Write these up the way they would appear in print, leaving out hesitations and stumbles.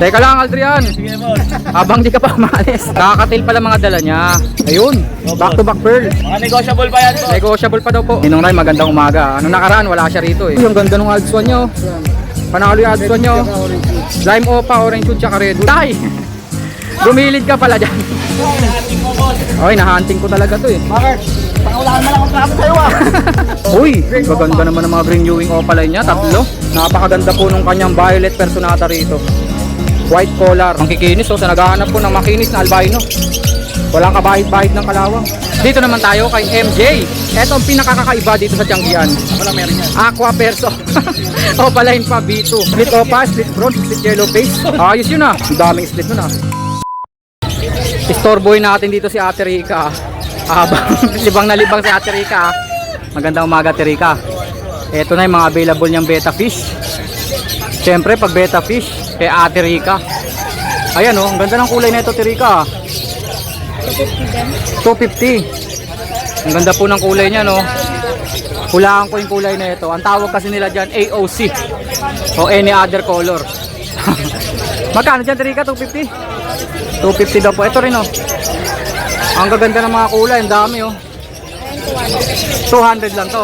Teka lang, Aldrian. Sige, boss. Habang di ka pa umalis. Kakatil pala mga dala niya. Ayun, back to back pearl. Mga negotiable pa yan, boss. Negotiable pa daw po. Ninong Ray, magandang umaga. Anong nakaraan, wala siya rito eh. Yung ganda ng Alps 1 nyo. Panalo yung Alps 1 nyo. Lime Opa, Orange Hood, tsaka Red Hood. Tay! Gumilid ka pala dyan. Hunting mo, boss. Okay, nahunting ko talaga to eh. Bakit? Pangulaan mo lang ang traffic sa'yo, ah. Uy, maganda naman ng mga green Ewing Opaline niya, tatlo. Napakaganda po nung kanyang violet personata rito. White collar, ang kikinis oh, sa naghahanap po ng makinis na albino. Walang kabahit-bahit ng kalawang. Dito naman tayo kay MJ. Ito ang pinakakakaiba dito sa Tianggian. Wala meron yan. Aqua Perso. Opaline pa B2. Split Opa, split bronze, split yellow face. Ayos yun ah. Ang daming split nun ah. Istorboy natin dito si Ate Rica. Habang libang na libang si Ate Rica. Magandang umaga, Ate Rica. Ito na yung mga available niyang beta fish. Siyempre pag beta fish kay Ate Rica. Ayan oh, ang ganda ng kulay na ito, Ate Rica. 250. Ang ganda po ng kulay niya, no. Hulaan ko yung kulay na ito. Ang tawag kasi nila dyan AOC o any other color. Magkano dyan, Ate Rica? 250? 250 daw po. Ito rin oh. Ang gaganda ng mga kulay, ang dami oh. 200 lang to.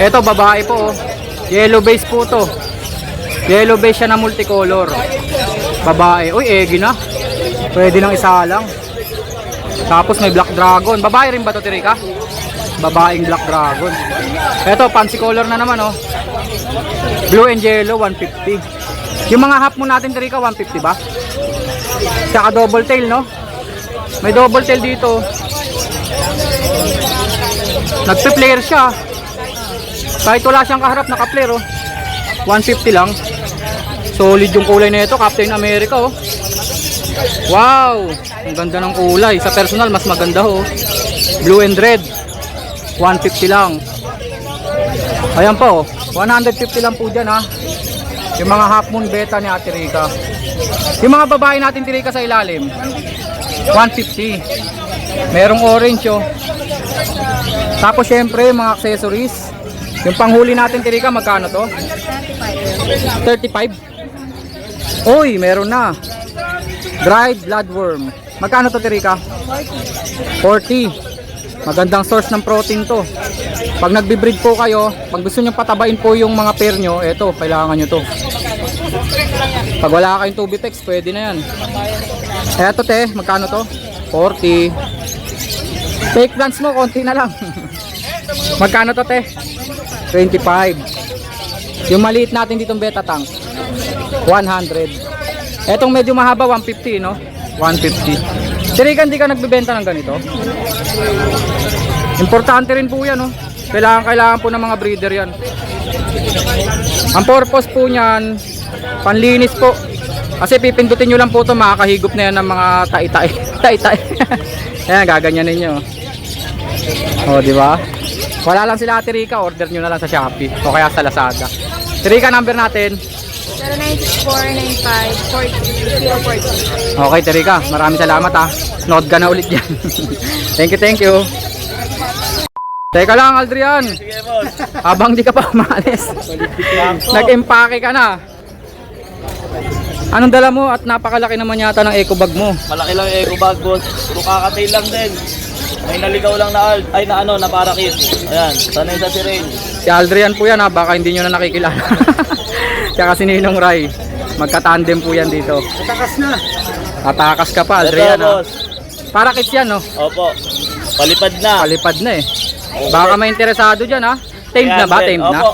Ito babae po oh. Yellow base po to. Yellow base siya na multicolor. Babae. Uy, egi na. Pwede nang isa lang. Tapos may black dragon. Babae rin ba to, Tirika? Babaeng black dragon. Ito, fancy color na naman oh. Blue and yellow, 150. Yung mga half mo natin, Tirika, 150 ba? Tsaka double tail, no? May double tail dito. Nagpe-player siya. Kahit wala siyang kaharap, naka-player oh. 150 lang. Solid yung kulay na ito, Captain America oh. Wow, ang ganda ng kulay. Sa personal mas maganda oh. Blue and red, 150 lang. Ayan po oh. 150 lang po dyan ha. Yung mga half moon beta ni Ate Rica. Yung mga babae natin, Ate Rica, sa ilalim 150. Merong orange oh. Tapos syempre mga accessories. Yung panghuli natin, Tirika, magkano to? 35. Uy, meron na. Dried bloodworm. Magkano to, Tirika? 40. Magandang source ng protein to. Pag nagbe-breed po kayo, pag gusto nyo patabain po yung mga pair nyo, eto, kailangan nyo to. Pag wala kayong Tubitex, pwede na yan. Eto, te, magkano to? 40. Fake plants mo, konti na lang. Magkano to, te? 25. Yung maliit natin ditong beta tank 100. Etong medyo mahaba 150 no? 150. Tirika, hindi ka nagbebenta ng ganito? Importante rin po yan no? Kailangan po ng mga breeder yan. Ang purpose po niyan, panlinis po. Kasi pipindutin nyo lang po ito, makakahigop na yan ng mga tai-tai. Tai-tai. Ayan, gaganyanin nyo. O, di ba? Wala lang sila, Ate Rica, order nyo na lang sa Shopee o kaya sa Lazada. Ate Rica, number natin 0964954040. Okay, Ate Rica, maraming salamat ha. Note ka na ulit yan. Thank you. Teka lang, Aldrian. Sige, boss. Habang di ka pa umalis, nag-empake ka na. Anong dala mo at napakalaki naman yata ng eco bag mo? Malaki lang yung eco bag, boss. Puro kakatail lang din. May naligaw lang na na parakit. Ayan, sanay sa si Rain. Si Aldrian po yan ha, baka hindi nyo na nakikilala. Tsaka si Ninong Ray. Magka-tandem po yan dito. Tatakas na. Tatakas ka pa, Aldrian Ito, ha. boss. Para kits yan no? Opo. Palipad na. Palipad na eh. Baka may interesado dyan ha. Tamed na ba? 300. Tamed na? Opo.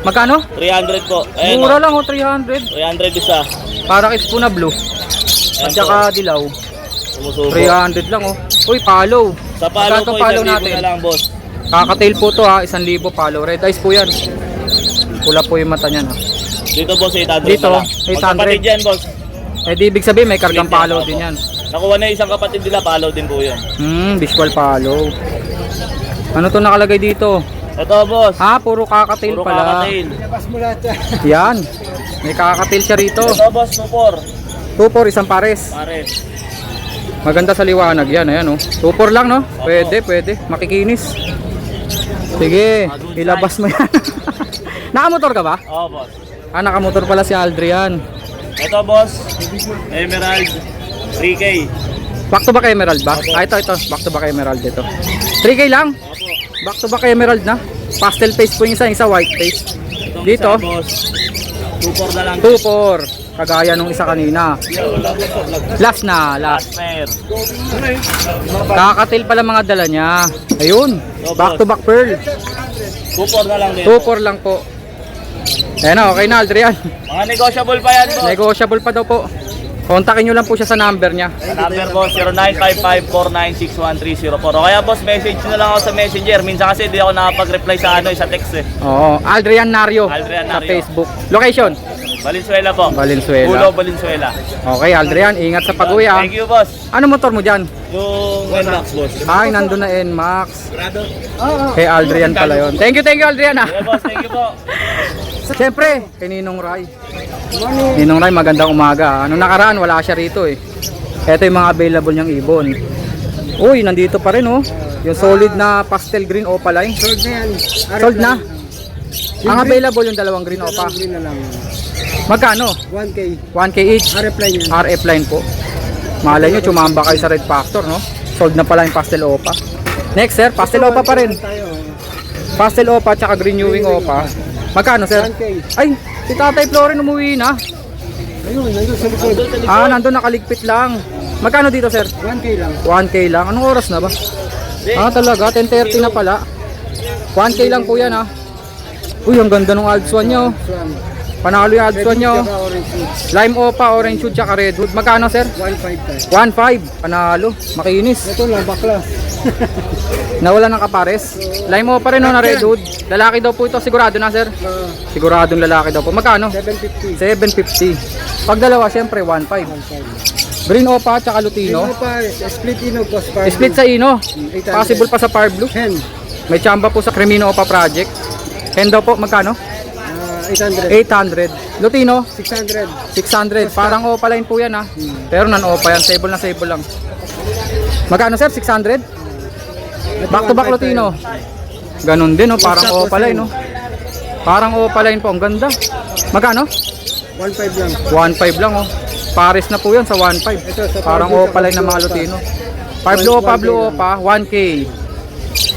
Magkano? 300 po. Ayan, Mura lang oh, 300. 300 isa. Para kits po na blue. At Ayan saka po. dilaw. Sumusubo. 300 lang oh. Uy, follow. Sa palo Magkano po, follow 1,000 natin? na lang, boss. Kakatail po to ha, 1,000 follow. Red eyes po yan. Pula po yung mata niyan ha. Dito, boss, 800 Dito, na lang. 800. Magkapatid yan, boss. Eh di ibig sabihin may kargang follow din yan. Nakuha na isang kapatid nila, follow din po yun. Visual follow. Ano to nakalagay dito? Ito, boss. Ha, puro kakatail Puro pala. kakatail. Yan. May kakatail siya rito. Ito, boss, 2-4. 2-4, isang pares. Pares. Maganda sa liwanag yan, ayan oh. 2-4 lang no? Pwede. Makikinis. Sige, ilabas mo yan. Nakamotor ka ba? Oo, boss. Ah, nakamotor pala si Aldrian. Ito boss, Emerald 3K. Back to back Emerald ba? Ah, ito. Back to back Emerald ito. 3K lang? Back to back Emerald na. Pastel face po yung isa white face. Itong Dito, isa, boss, 2.4 na lang. 2-4. Kagaya nung isa kanina. Last na, last. Last pair. Kakatil pala mga dala niya. Ayun, back to back pearl. 2.4 na lang din. 2-4 lang po. Ayan na, okay na Aldrian. Mga negotiable pa yan boss. Negotiable pa daw po. Kontakin nyo lang po siya sa number niya. Sa number boss, 0955-496-1304. O kaya boss, message nyo lang ako sa messenger. Minsan kasi di ako nakapag-reply sa sa text eh. Oo, Aldrian Nario. Aldrian Sa Nario. Facebook. Location? Valenzuela po. Valenzuela. Pulo, Valenzuela. Okay, Aldrian, ingat sa pag-uwi ah. Thank you boss. Ano motor mo dyan? Yung NMAX boss. Ay, nandun na NMAX. Kay Aldrian pala yun. Thank you Aldrian ah. Yeah boss, thank you po. Siyempre, kay Ninong Ray. Ninong Ray, magandang umaga. Nung nakaraan, wala siya rito eh. Ito yung mga available niyang ibon. Uy, nandito pa rin oh. Yung solid na pastel green opaline. Sold na yan. Sold na. Ang available yung dalawang green opa. Green na lang. Magkano? 1K. 1K each. RF line yan. RF line po. Malay nyo, chumamba kayo sa Red Factor, no? Sold na pala yung pastel opa. Next sir, pastel opa pa rin. Tayo. Pastel opa tsaka green ewing opa. Magkano sir? 1K. Ay, si Tatay Florin umuwi na. Ayun, nandun sa likod. Ah, nandun nakaligpit lang. Magkano dito sir? 1K lang. 1K lang. Anong oras na ba? Ah, talaga, 10:30 na pala. 1K lang po yan ah. Uy, ang ganda ng Alpswan nyo. Swan. Panalo yung Alpswan nyo. Tsaka orange wood. Lime opa, orange wood, tsaka redwood. Magkano sir? 1.5 tayo. 1.5. Panalo. Makinis. Ito lang, bakla. Nawala ng kapares. Lime opa rin no, na redwood. Lalaki daw po ito. Sigurado na sir? Siguradong lalaki daw po. Magkano? 750. 750. Pag dalawa, syempre 1.5. Green opa, tsaka lutino. Ino pa, split ino, plus par. Split sa ino. 800. Possible pa sa par blue. Hen. May chamba po sa Cremino Opa Project. Hen daw po, magkano? 800. 800. Lutino, 600. 600. Parang opa line po yan ha. Pero non-opa yan. Sable na sable lang. Magkano sir? 600? Back to back Lutino. Ganon din oh. Parang opa line oh. Parang opa line po. Ang ganda. Magkano? 1.5 lang. 1.5 lang oh. Pares na po yan sa 1.5. Ito, sa Parang Pablo, opa line ng mga Pablo Lutino. Blue opa, 1K.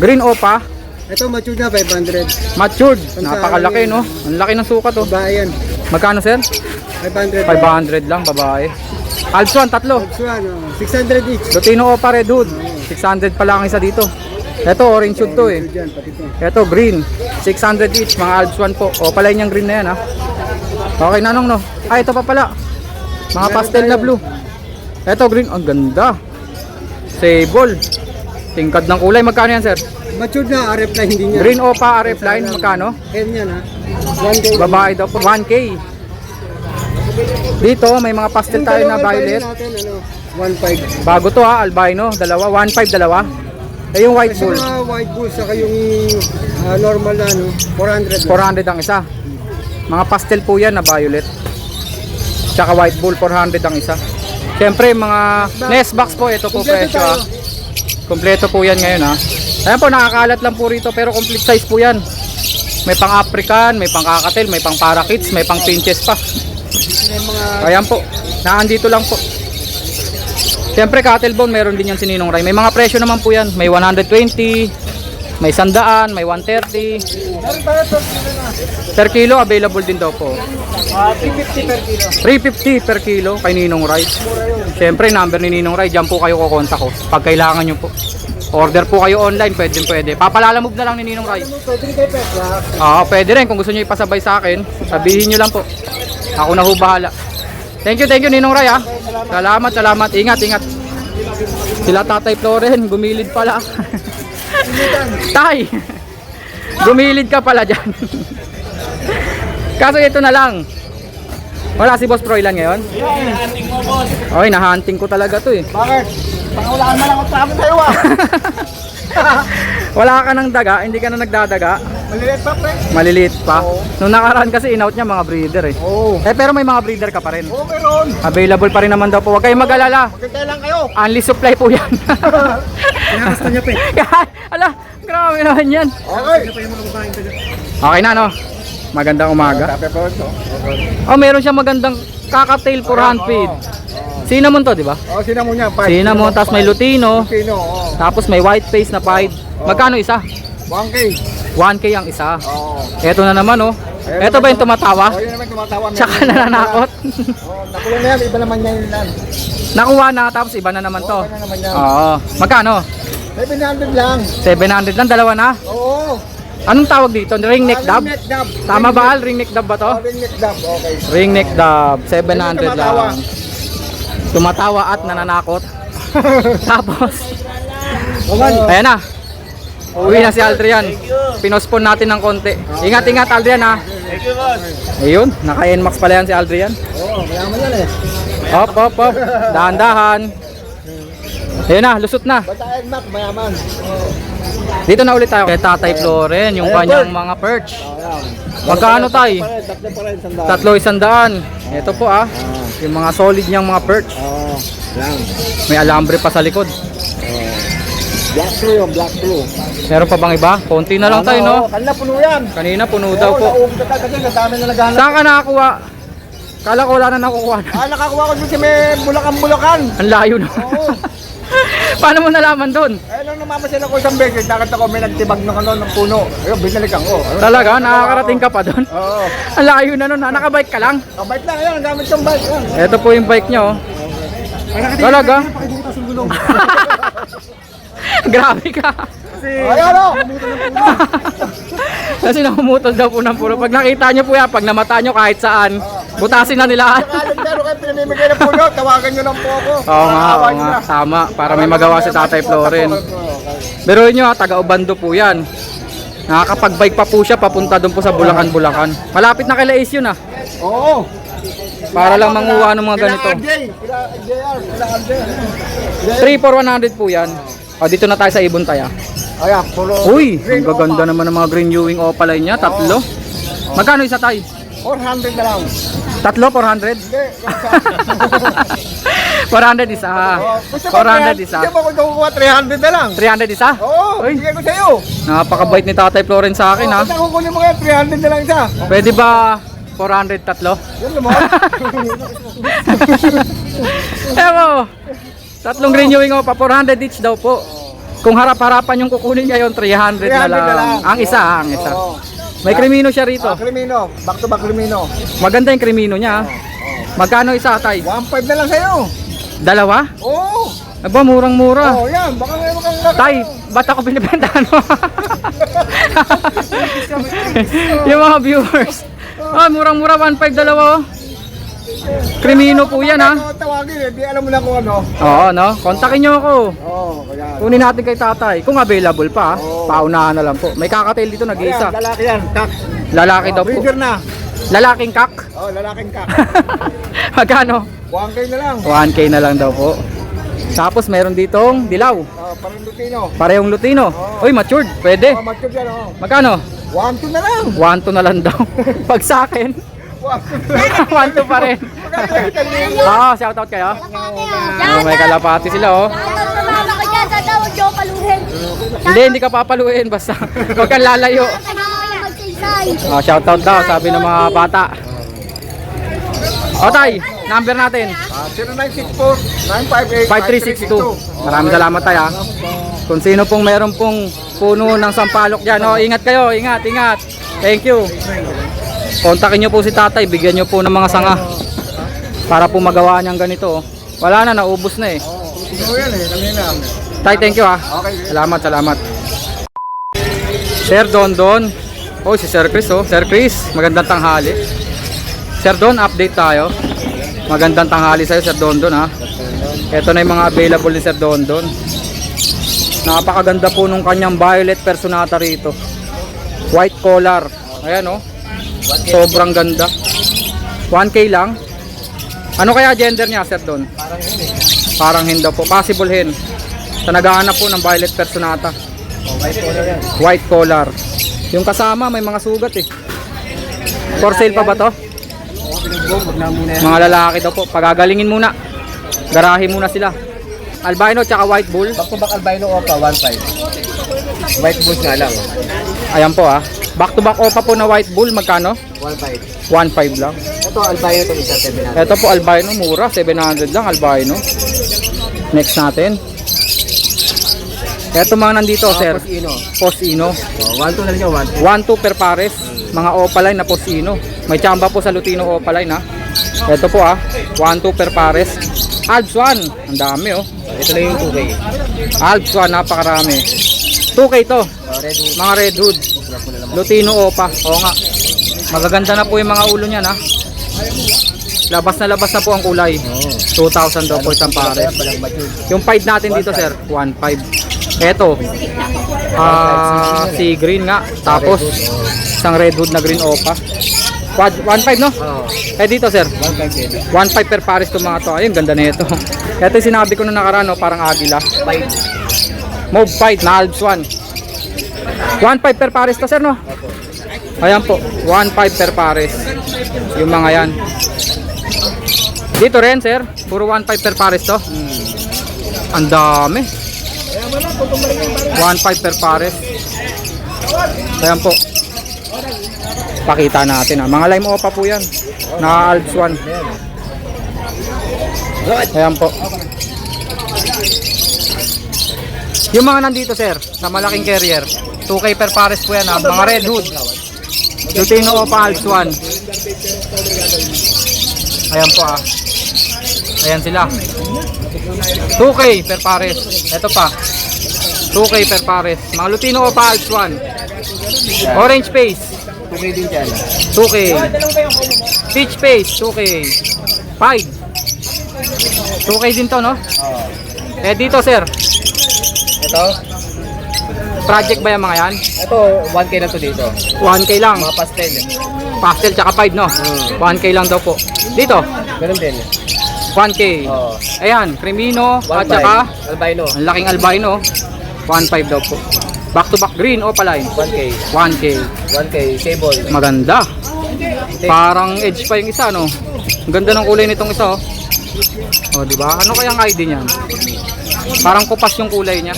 Green opa, Ito mature na, 500. matured. Napakalaki no. Ang laki ng sukat oh. Babae yan. Magkano sir? 500. 500 lang babae. Alpswan, tatlo. Swan, 600 each. Lutino Opa Red Hood. 600 pa lang ang isa dito. Ito orange hood to eh. Diyan, pati ito. Ito green. 600 each. Mga Alpswan po. O pala yung green na yan ha. Okay nanong no. Ah ito pa pala. Mga pastel na blue. Ito green. Ang ganda. Sable. Tingkad ng kulay. Magkano yan sir? Mature na, RF line hindi niya. Green Opa RF line. Magkano? Hen yan ha. 1K. Babae daw po. 1K. Dito may mga pastel tayo na violet. Natin, 1.5. Bago to ha. Albino. Dalawa. 1.5 dalawa. Eh yung white Sa bull. mga white bull, saka yung normal na 400 lang. 400 ang isa. Mga pastel po yan na violet. Tsaka white bull, 400 ang isa. Siyempre mga nest box po, ito po presyo ha. Kompleto po yan ngayon ha. Ayan po, nakakalat lang po rito pero complete size po yan. May pang African, may pang kakatil, may pang parakeets, may pang pinches pa. Ayan po, naandito lang po. Siyempre cattle bone, meron din yan si Ninong Ray. May mga presyo naman po yan. May 120, may 100, may 130. Per kilo, available din daw po. 350 per kilo. 350 per kilo kay Ninong Ray. Siyempre, number ni Ninong Ray, dyan po kayo kukontak ko. Pag kailangan nyo po. Order po kayo online, pwede. Papalalamove na lang ni Ninong Ray. Pwede rin kayo pesa. Pwede rin. Kung gusto nyo ipasabay sa akin, sabihin nyo lang po. Ako na ho bahala. Thank you Ninong Ray ha. Salamat. Ingat. Sila Tatay Floren, gumilid pala. Tay! Gumilid ka pala dyan. Kaso ito na lang. Wala si Boss Froilan ngayon? Hunting mo boss. Okay, nahunting ko talaga to eh. Bakit? Pangulaan na lang ako sabi sa'yo ah. Wala ka ng daga, hindi ka na nagdadaga. Maliliit pa pre. Maliliit pa. Nung nakaraan kasi in-out niya mga breeder eh. Oo. Pero may mga breeder ka pa rin. Oo, meron. Available pa rin naman daw po. Huwag kayong mag-alala. Magkakaya lang kayo. Only supply po yan. Pinakasta niya pa eh. Ala, grabe naman yan. Okay. Okay na no? Magandang umaga. Tapos po ito. Oh, meron siyang magandang kakatail for hand feed. Cinnamon to, di ba? Oh, sinamon niya. Cinnamon, tapos may Lutino. Lutino, oh. Tapos may white face na pied. Magkano isa? 1K. 1K ang isa. Oo. Ito na naman oh. Ito ba yung tumatawa? Oh, yun naman tumatawa. Tsaka nananakot. Oh, nakulong na yan. Iba naman niya yun lang. Nakuha na tapos iba na naman to. Iba na naman yan. Oo. Magkano? 700 lang. 700 lang, dalawa na. Oo. Anong tawag dito? Ring neck dub? Ring neck dub. Tama ba Al? Ring neck dub ba to? Oh, ring neck dub. Okay. Ring neck dub, 700 Tumatawa. lang. Tumatawa at nananakot. Tapos, ayan na. Uwi na si Aldrian. Pinospon natin ng konti. Ingat-ingat Aldrian ha. Thank you, boss. Ayun, naka-NMAX pala yan si Aldrian. Oo, mayaman yan eh. Hop, hop, hop. Dahan-dahan. Ayun na, lusot na. Basta Edmac, mayaman. Dito na ulit tayo kay Tatay Floren, yung kanyang mga perch. Ayan. Magkano tay? Tatlo pa rin, sandaan. Tatlo, 100. Ito po ah. Yung mga solid niyang mga perch. Oo. Yan. May alambre pa sa likod. Black blue yung black blue. Meron pa bang iba? Konti na lang tayo no? Kanina puno yan. Kanina puno daw po. Naubos na kasi nadami na naghahanap. Saan ka nakakuha? Kala ko wala na nakukuha na. Ah, nakakuha ko dun sa may Bulacan. Ang layo no. Oo. Paano mo nalaman doon? Eh, nung namamasya ako isang beses, nakita ko may nagtibag ng ano, ng puno. Ayun, binalikan ko. Ayun, Talaga? Nakakarating ka pa doon? Oo. Ang layo na nun. Nakabike ka lang? Ang bike lang, ayun, ang gamit yung bike. Ayun. Ito po yung bike niya oh. Talaga? Grabe ka. Ayun, oh. Kasi namumutol daw po ng puro. Pag nakita nyo po yan, pag namata nyo kahit saan, butasin na nila. Kalit meron kayo pinamimigay ng puno, tawagan nyo lang po ako. Oo nga, oo nga. Tama. Para may magawa si Tatay Floren. Pero nyo ha, taga Obando po yan. Nakakapag-bike pa po siya papunta doon po sa Bulacan. Malapit na kay Lais yun ah. Oo. Para lang manguha ng mga ganito. Kila JR, kila RJ. 3 for 100 po yan. O, dito na tayo sa Ibon Taya. Ayan, puro. Uy, ang gaganda naman ng mga green Ewing opaline niya. Tatlo. Magkano isa tayo? 400 na lang. Tatlo, 400? Hindi. 400 isa. 400 isa. Gusto mo kung kukuha 300 na lang. 300 isa? Oo, Uy. bigay ko sa'yo. Napakabait ni Tatay Floren sa akin ha. Basta kukunin mo kaya 300 na lang isa. Pwede ba 400 tatlo? Yan naman. Ewo. Tatlong green Ewing opa, 400 each daw po. Kung harap-harapan yung kukunin ngayon, 300 na 300 na lang. lang. Ang isa, ang isa. Oo. May krimino siya rito. Krimino. Back to back Krimino. Maganda yung krimino niya. Magkano isa, tay? 1.5 na lang sa'yo. Dalawa? Oo. Aba, murang-mura. Oo, yan. Baka ngayon kang Tay, ba't ako binibentahan mo? Yung mga viewers. Ah, murang-mura, 1.5 dalawa. Oh. Krimino po yan ha. Tawagin eh. Di alam mo na kung ano. Oo, no? Kontakin nyo ako. Oo, kaya. Kunin natin kay tatay. Kung available pa, paunahan na lang po. May kakatail dito, nag-iisa. Ayan, lalaki yan. Kak. Lalaki daw po. Breeder na. Lalaking kak. Oo, lalaking kak. Magkano? 1K na lang. 1K na lang daw po. Tapos meron ditong dilaw. Parang Lutino. Parehong Lutino. Uy, matured. Pwede. Matug yan, oh. Magkano? 1-2 na lang. 1-2 na lang daw. Pag sa akin, 1-2 pa rin. Oo, shoutout kayo. May kalapati sila oh. Tumama ka dyan, tatawa, huwag niyo paluhin. Hindi ka papaluin basta. Huwag kang lalayo. Magsaysay. Oh, shoutout daw, sabi ng mga bata. O tay, number natin. 0964-958-5362. 5362. Maraming salamat tayo ha. Kung sino pong meron pong puno ng sampalok dyan, oh, ingat kayo, ingat, ingat. Thank you. Kontakin nyo po si tatay, bigyan nyo po ng mga sanga para po magawa niyang ganito. Oh. Wala na, naubos na eh. Oo yan eh, kanina. Tay, thank you ha. Salamat, salamat. Sir Dondon. Oh, si Sir Chris oh. Sir Chris, magandang tanghali. Sir Don, update tayo. Magandang tanghali sa'yo, Sir Dondon ha. Ito na yung mga available ni Sir Dondon. Napakaganda po nung kanyang violet personata rito. White collar. Ayan oh. Sobrang ganda. 1K lang. Ano kaya gender niya, Sir Don? Parang hen daw po. Possible hen. Sa naghahanap po ng violet personata. White collar. Yung kasama may mga sugat eh. For sale pa ba to? Mga lalaki daw po. Pagagalingin muna. Garahe muna sila. Albino tsaka white bull. Back to back albino opa, 1.5. White bulls nga lang. Ayan po ah. Back to back opa po na white bull, magkano? 1.5. 1.5 lang. Ito, albino ito isa, 700. Ito po albino, mura, 700 lang albino. Next natin. Ito mga nandito, sir. Posino. Posino. 1.2 na rin yung 1. 1-2 per pares. Mga opaline na Posino. May tsamba po sa Lutino opaline ha. Ito po 1-2 per pares. Alps 1. Ang dami oh. Ito na yung 2K. Alps 1, napakarami. 2K to. Red Hood. Mga red hood. Lutino opa. Oo nga. Magaganda na po yung mga ulo niyan ha. Labas na po ang kulay. 2,000 daw po isang pares. Palang mature. Yung pied natin dito sir, 1.5. Eto, si green nga. Tapos, isang red hood na green opa. 1.5 no? Oo. Eh dito sir, 1.5 din. 1.5 per pares itong mga to. Ayun, ganda na ito. Ito yung sinabi ko na nakaraan, no? Parang agila. 5. Mauve fight na Alps 1. 1.5 per pares to sir no? Ayan po, 1.5 per pares. Yung mga yan. Dito rin sir, puro 1.5 per pares to. Ang dami. 1.5 per pares. Ayan po. Pakita natin mga lime opa po yan. Na Alps 1. Ayan po. Yung mga nandito sir, sa malaking carrier, 2K per pares po yan mga red hood. Lutino opa Alps 1. Ayan po Ayan sila. 2K per pares. Ito pa. 2K per pares. Mga Lutino opa Alps 1. Orange face. 2K din dyan. 2K. Peach face. 2K. Pied. 2K din to no? Oo. Eh dito sir, Ito. project ba yung mga yan? Ito, 1K na to dito. 1K lang. Mga pastel. Pastel tsaka pied no? 1K lang daw po. Dito, Ganun din. 1K. Oo. Ayan, Cremino at 1.5. saka Albino. ang laking albino. 1.5 daw po. Back to back green opaline. 1K. 1K. 1K. Sable. Maganda. Parang edge pa yung isa no. Ang ganda ng kulay nitong isa oh. Oh, di ba? Ano kayang ID niyan? Parang kupas yung kulay niya.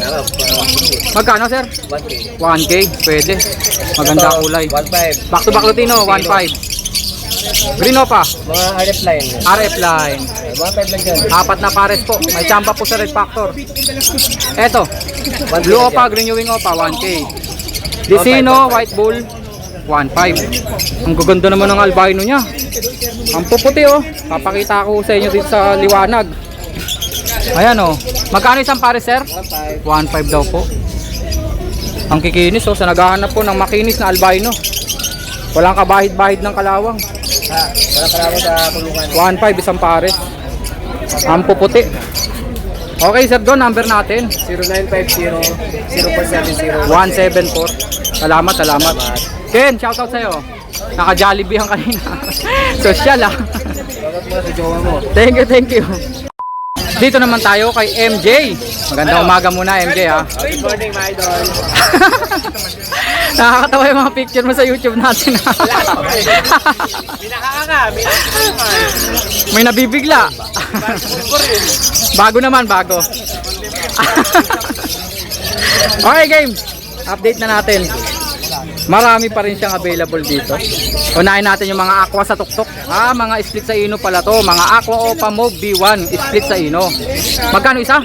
Magkano sir? 1K. 1K, pwede. Maganda kulay. 1.5. Back to back Lutino, 1.5. Green opa, Mga RF line. RF line. 1.5 lang dyan. 4 na pares po. May tsamba po sa red factor. Eto, blue opa, green wing opa, 1K. Disino, white bull, 1.5. Ang gaganda naman ng albino niya. Ang puputi oh. Papakita ko sa inyo dito sa liwanag. Ayan oh. Magkano isang pares sir? 1.5. 1.5 daw po. Ang kikinis oh. Sa naghahanap po ng makinis na albino. Walang kabahid-bahid ng kalawang. Wala kalawa sa kulungan. 1.5 isang pares. Ang puputi. Okay sir, doon number natin. 0950-0470. 174. Salamat. Ken, shoutout sa'yo. Naka-Jollibee ang kanina. Social Bakit mo sa jowa mo? Thank you. Dito naman tayo kay MJ. Magandang umaga muna MJ ha. Good morning, my idol. Nakakatawa yung mga picture mo sa YouTube natin ha. Binakaka, May nabibigla. Bago. Okay game. Update na natin. Marami pa rin siyang available dito. Unahin natin yung mga aqua sa tuktok. Mga split sa ino pala to. Mga aqua opa mauve B1 split sa ino. Magkano isa?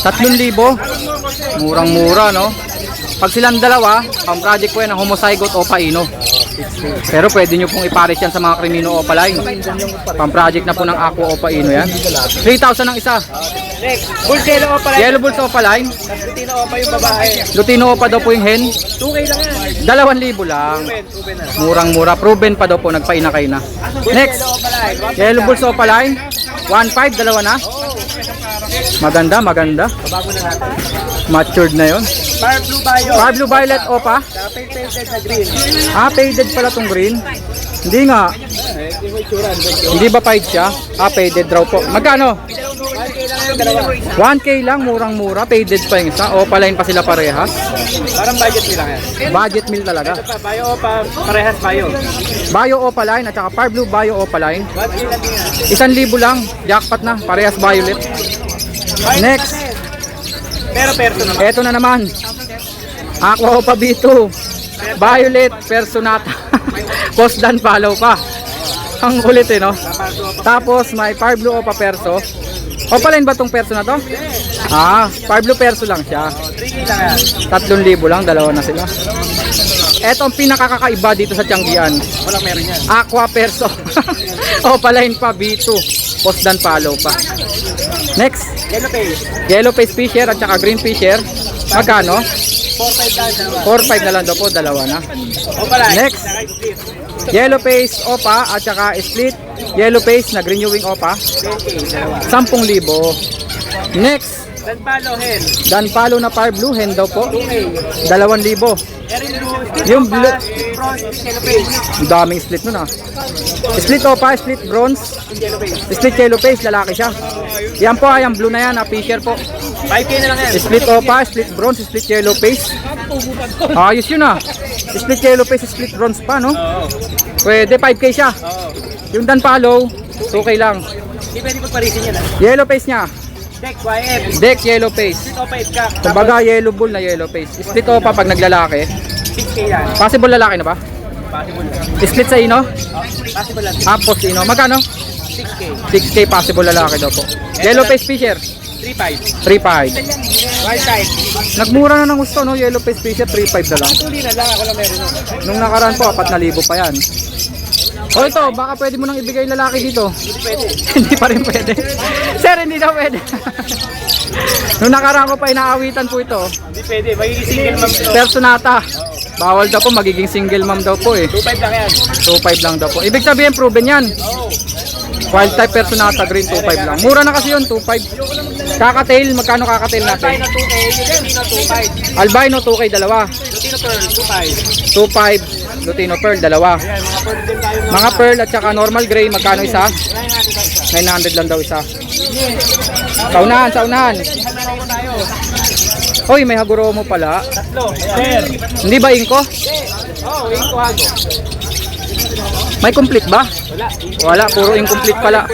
3,000. Murang-mura no. Pag silang dalawa, ang project ko yan ang homozygote opa ino. Pero pwede nyo pong ipares yan sa mga Cremino opa line. Pang project na po ng aqua opa ino yan. 3,000 ang isa. Next, full yellow pa lang. Yellow bulls opa line. Lutino pa yung babae. Lutino opa daw po yung hen. 2K lang yan. 2,000 lang. Open na. Murang-mura. Proven pa daw po. Nagpainakay na. Next. Yellow bulls opa line. 1.5. Dalawa na. Maganda. Bago na natin. Matured na yon. Fire blue bayo. Far blue violet opa. Painted sa green. Faded pala tong green. Hindi nga. Hindi mo itsura. Hindi ba fade siya? Faded raw po. Magkano? 1K lang yung dalawa. 1K lang. Murang-mura. Faded pa yung isa. Opa line pa sila parehas. Parang budget nila yan. Budget meal talaga. Ito pa, bayo pa, parehas bayo. Bio opa line at saka far blue bio opa line. 1K lang yan. 1,000 lang. Jackpot na. Parehas violet. Next. Pero perso naman. Eto na naman. Aqua Opa B2. Violet Personata. Post dan follow pa. Ang kulit no? Tapos may Fire Blue Opa Perso. Opaline ba tong perso na to? Ah, Fire Blue Perso lang siya. 3,000 lang, dalawa na sila. Eto ang pinakakakaiba dito sa Tianggian. Walang meron yan. Aqua Perso. Opaline pa, B2. Post dan follow pa. Next, Yellow face. Yellow Face Fisher at saka Green Fisher. Magkano? 4-5 lang dalawa. 4,500 na lang daw po, dalawa na. O pala. Next. Yellow Face Opa at saka Split Yellow Face na Green Wing Opa. 10,000. Next, Dan palo, hen. Dan Palo na Fire Blue Hen daw po. 2,000. Erin blue. Yung blue, Bronze, yellow face. ang daming split nun ah. Split Opa, Split Bronze, Yellow face. Split Yellow Face, lalaki siya. Yan po, yung blue na yan, Fisher po. 5K na lang yan. Split Opa, Split Bronze, Split Yellow Face. Ayos yun ah. Split Yellow Face, Split Bronze pa no? Oo. Pwede, 5K siya. Oo. Yung Dan Palo, 2K lang. Hindi pwede pagparisin yan ah. Yellow Face niya, Deck, YF. Deck Yellow Face. Ito pa itka. Kumbaga yellow bull na yellow face. Split Opa pag naglalaki. 6K yan. Possible lalaki na ba? Possible lang. Split sa ino? Possible lang. Apos ino. Magkano? 6K. 6K possible lalaki daw po. Yellow face Fisher, 3.5. 3,500. Wild type. Nagmura na ng gusto no, Yellow face Fisher 3,500 na lang. Tuloy na lang. Ako lang meron nun. Nung nakaraan po 4,000 pa yan. O ito, baka pwede mo nang ibigay lalaki dito. Hindi pwede. Hindi pa rin pwede. Sir, hindi daw pwede. Nung nakaraan ko pa inaawitan po ito. Hindi pwede. Magiging single mom to. Personata. Bawal daw po, magiging single mom daw po eh. 2.5 lang yan. 2,500 lang daw po. Ibig sabihin proven yan. Oo. Wild type Personata green 2,500 lang. Mura na kasi yun, 2,500. Kakatail, magkano kakatail natin? Tayo na 2K. Lutino 2.5. Albino 2K dalawa. Lutino pearl 2.5. 2,500. Lutino pearl dalawa. Ayan, mga pearl din tayo. Mga pearl at saka normal gray, magkano isa? Try natin tayo. 900 lang daw isa. Saunahan, saunahan. Hanaro ko tayo. Hoy, may Hagoromo pala. Tatlo. Sir. Hindi ba inko? Oo, wing ko hago. May complete ba? Wala. Wala, puro incomplete pala.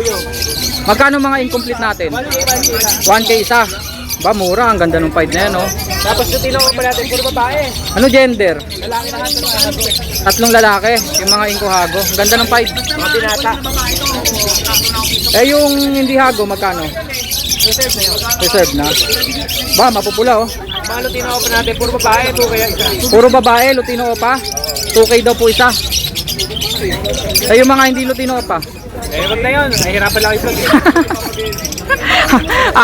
Magkano mga incomplete natin? 1K isa. Ba, mura. Ang ganda ng 5 na yan, oh. Tapos lutino ko pa natin. Puro babae. Ano gender? Lalaki na hato ng hago. 3 lalaki. Yung mga inko hago. Ang ganda ng 5. Mga binata. Eh, yung hindi hago, magkano? Reserve na yun. Reserve na. Ba, mapupula, oh. Mga lutino ko pa natin. Puro babae. 2K yan isa. Puro babae, Lutino Opa. 2K daw po isa. Eh, yung mga hindi Lutino Opa. Eh, wag na yun. Nahihirapan lang ito.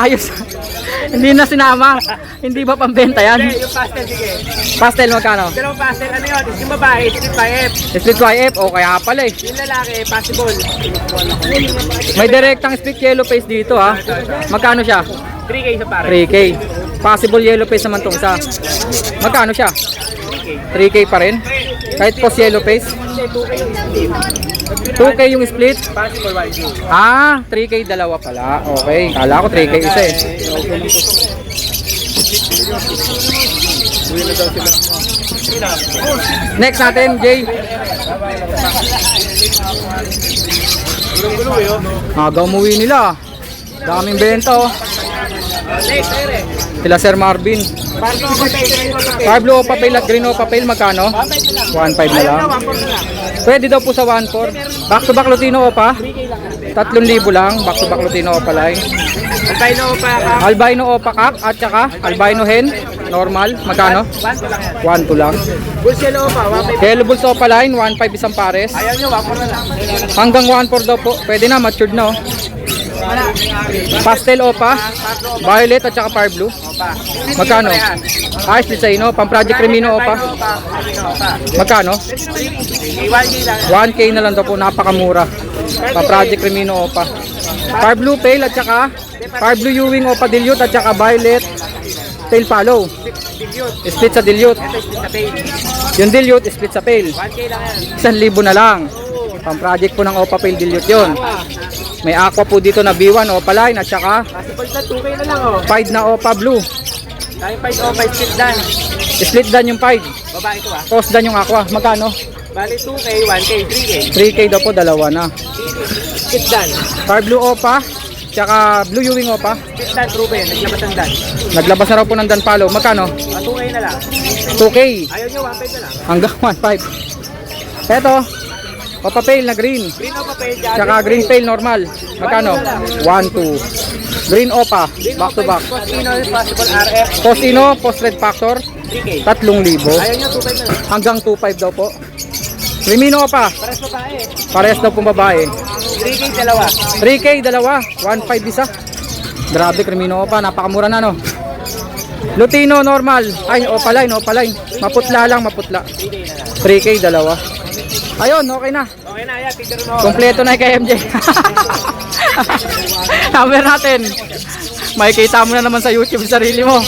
Ayos. Hindi na sinama. Hindi ba pambenta yan? Hindi, yung pastel, sige. Pastel magkano? Pero pastel, ano yun? Yung babae, split by F. Split YF, o kaya pala eh. Yung lalaki, possible. May direktang split yellow face dito ha. Magkano siya? 3K sa pare. 3K. Possible yellow face naman tong isa. Magkano siya? 3K pa rin. Kahit post yellow face. 2K yung split. Possible white blue. Ah, 3K dalawa pala. Okay. Kala ko 3K isa eh. Next natin, Jay. Gulong-gulo yun. Aga umuwi nila. Daming benta oh. Next, ere. Sila Sir Marvin. Paano ko tayo? Fire blue o papel at green o papel, magkano? 1.5 na lang. 1.4 na lang. Pwede daw po sa 1.4. Back to back Lutino o pa? 3,000 lang. Back to back Lutino o pa line. Albino pa ka. Albino o pa kak at saka albino hen. Normal, magkano? 1 lang yan. 1.2 lang. Bulls yellow pa, 1.5. Yellow Bulls o pa line, 1.5 isang pares. Ayaw nyo, 1.4 na lang. Hanggang 1.4 daw po. Pwede na, matured na oh. Pastel o pa, violet at saka fire blue. Opa. Magkano? Ah, split sa ino, pang Project Remino o pa. Magkano? 1K lang. 1K na lang daw po, napakamura. Pa Project Remino Opa. Fire Blue Pale at saka Fire Blue Ewing Opa Dilute at saka Violet Tail Follow. Split sa Dilute. Yung Dilute split sa Pale. 1K lang yan. 1,000 na lang. Pang project po ng Opa Pale Dilute yun. May aqua po dito na B1 Opa Line at saka Possible na 2K na lang oh. Pied na Opa Blue. Dahil 5 Opa, split dan. Split dan yung Pied. Babae ito ah. Toss dan yung aqua. Magkano? Bali 2K, 1K, 3K. 3K daw po, dalawa na. Split dan. Fire Blue Opa. tsaka Blue Ewing Opa. Dan Ruben, naglabas ng Dan. Naglabas na raw po ng Danpalo. Magkano? 2K na lang. 2K. Ayaw nyo, 1.5 na lang. Hanggang 1.5. Eto, Opa Pale na green. Green o papel dyan. Tsaka green pale normal. Magkano? 1.2. Green Opa, back to back. Costino, possible RF. Costino, post red factor, 3K. 3,000. Ayaw nyo, 2.5 na lang. Hanggang 2.5 daw po. Crimino Opa, Pares babae. parehas daw pong babae. 3K dalawa. 3K, dalawa. 1.5 isa. Grabe, Crimino Opa, napakamura na no. Lutino normal. Ay, Opaline, Opaline. Maputla lang, maputla. 3K, dalawa. Ayun, okay na. Okay na, yan. Picture mo. Kompleto na kay MJ. Number natin. Makikita mo na naman sa YouTube sarili mo.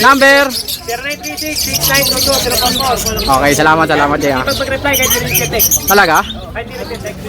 Number. 0936-6922-044. Okay, salamat Jay. Pag mag-reply, kahit hindi rin text. Talaga? Kahit hindi rin text.